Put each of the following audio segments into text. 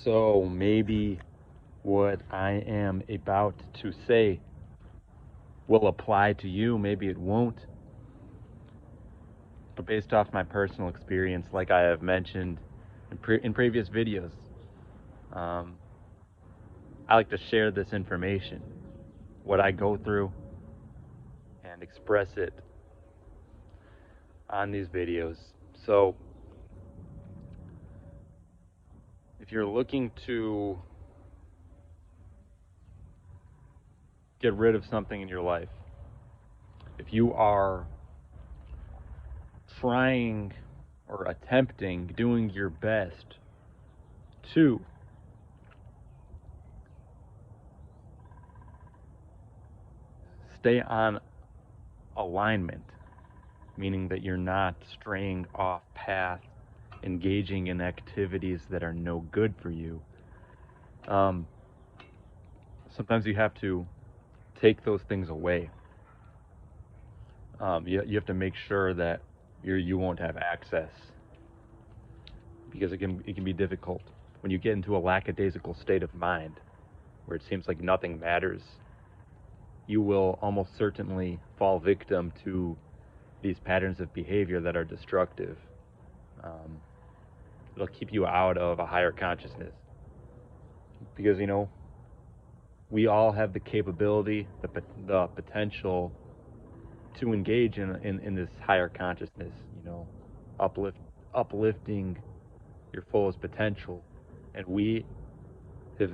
So maybe what I am about to say will apply to you, maybe it won't. But based off my personal experience, like I have mentioned in previous videos, um, I like to share this information, what I go through, and express it on these videos. So if you're looking to get rid of something in your life, if you are trying or attempting, doing your best to stay on alignment, meaning that you're not straying off path, engaging in activities that are no good for you, um, sometimes you have to take those things away. You have to make sure that you won't have access, because it can be difficult when you get into a lackadaisical state of mind where it seems like nothing matters. You will almost certainly fall victim to these patterns of behavior that are destructive. Um, it'll keep you out of a higher consciousness, because we all have the capability, the potential to engage in this higher consciousness. Uplift uplifting your fullest potential, and we have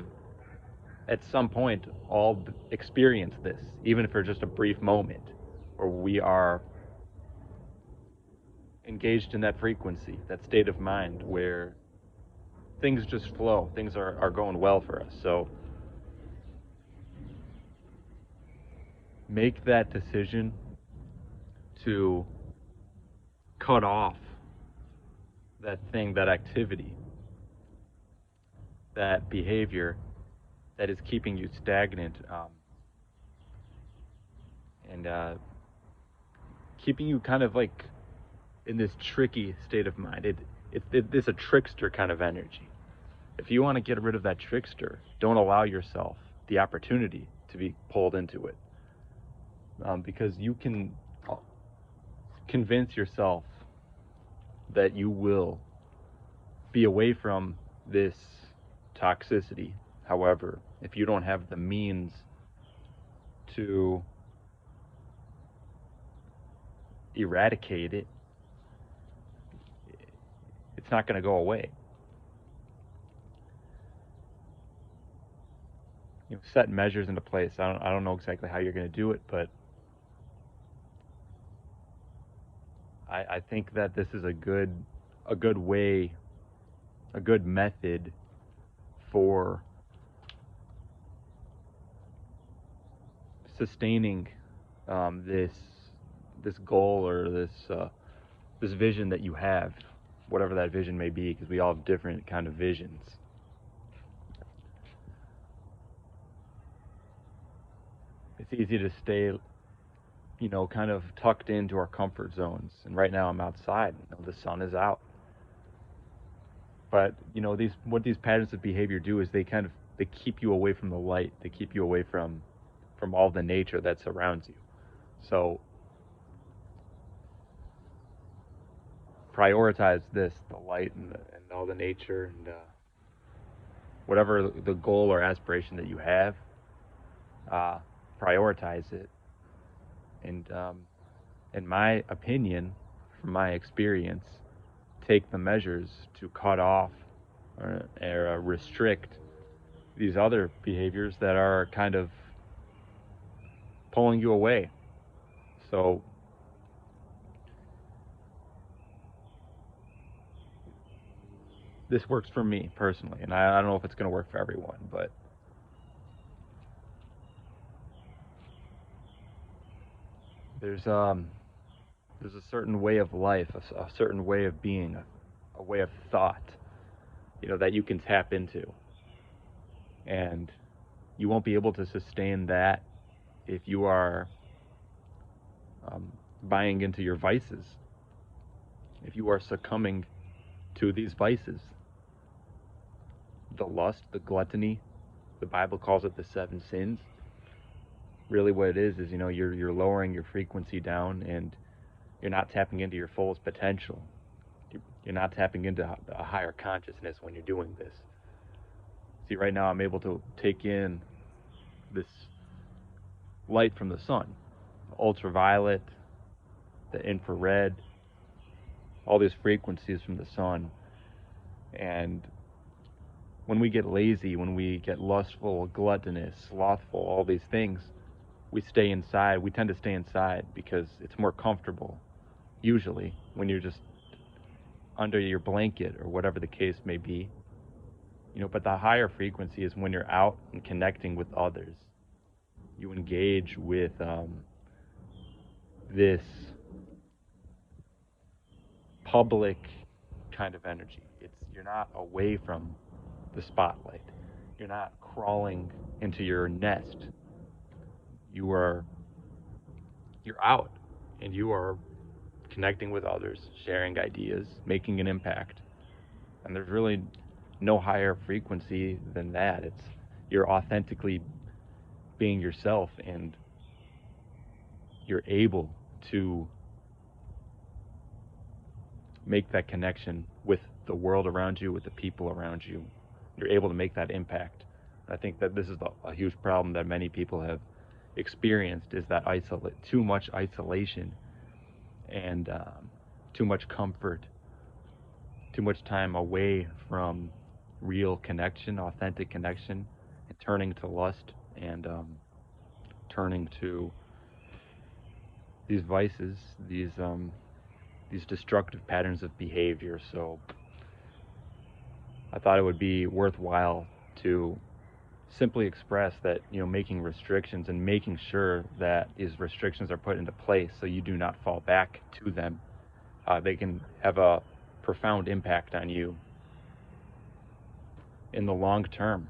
at some point all experienced this, even for just a brief moment, where we are engaged in that frequency, that state of mind where things just flow, things are going well for us. So make that decision to cut off that thing, that activity, that behavior that is keeping you stagnant, and keeping you kind of like in this tricky state of mind. It's a trickster kind of energy. If you want to get rid of that trickster, don't allow yourself the opportunity to be pulled into it, because you can convince yourself that you will be away from this toxicity. However, if you don't have the means to eradicate it, it's not going to go away. Set measures into place. I don't know exactly how you're going to do it, but I think that this is a good way, a good method for sustaining this goal, or this vision that you have, whatever that vision may be, because we all have different kind of visions. It's easy to stay, kind of tucked into our comfort zones. And right now I'm outside. The sun is out. But what these patterns of behavior do is they keep you away from the light. They keep you away from all the nature that surrounds you. So prioritize the light and all the nature, and whatever the goal or aspiration that you have, prioritize it. And in my opinion, from my experience, take the measures to cut off or restrict these other behaviors that are kind of pulling you away. So this works for me personally, and I don't know if it's going to work for everyone, but there's a certain way of life, a certain way of being, a way of thought, that you can tap into, and you won't be able to sustain that if you are buying into your vices, if you are succumbing to these vices. the lust, the gluttony. The Bible calls it the seven sins. Really, what it is you're lowering your frequency down, and you're not tapping into your fullest potential. You're not tapping into a higher consciousness when you're doing this. See, right now I'm able to take in this light from the sun, ultraviolet, the infrared, all these frequencies from the sun. And when we get lazy, when we get lustful, gluttonous, slothful, all these things, we stay inside. We tend to stay inside because it's more comfortable, usually, when you're just under your blanket or whatever the case may be. But the higher frequency is when you're out and connecting with others. You engage with this public kind of energy. You're not away from the spotlight. You're not crawling into your nest. You're out, and you are connecting with others, sharing ideas, making an impact. And there's really no higher frequency than that. You're authentically being yourself, and you're able to make that connection with the world around you, with the people around you. You're able to make that impact. I think that this is a huge problem that many people have experienced, is that too much isolation and too much comfort, too much time away from real connection, authentic connection, and turning to lust and turning to these vices, these destructive patterns of behavior. So I thought it would be worthwhile to simply express that, making restrictions and making sure that these restrictions are put into place so you do not fall back to them. They can have a profound impact on you in the long term.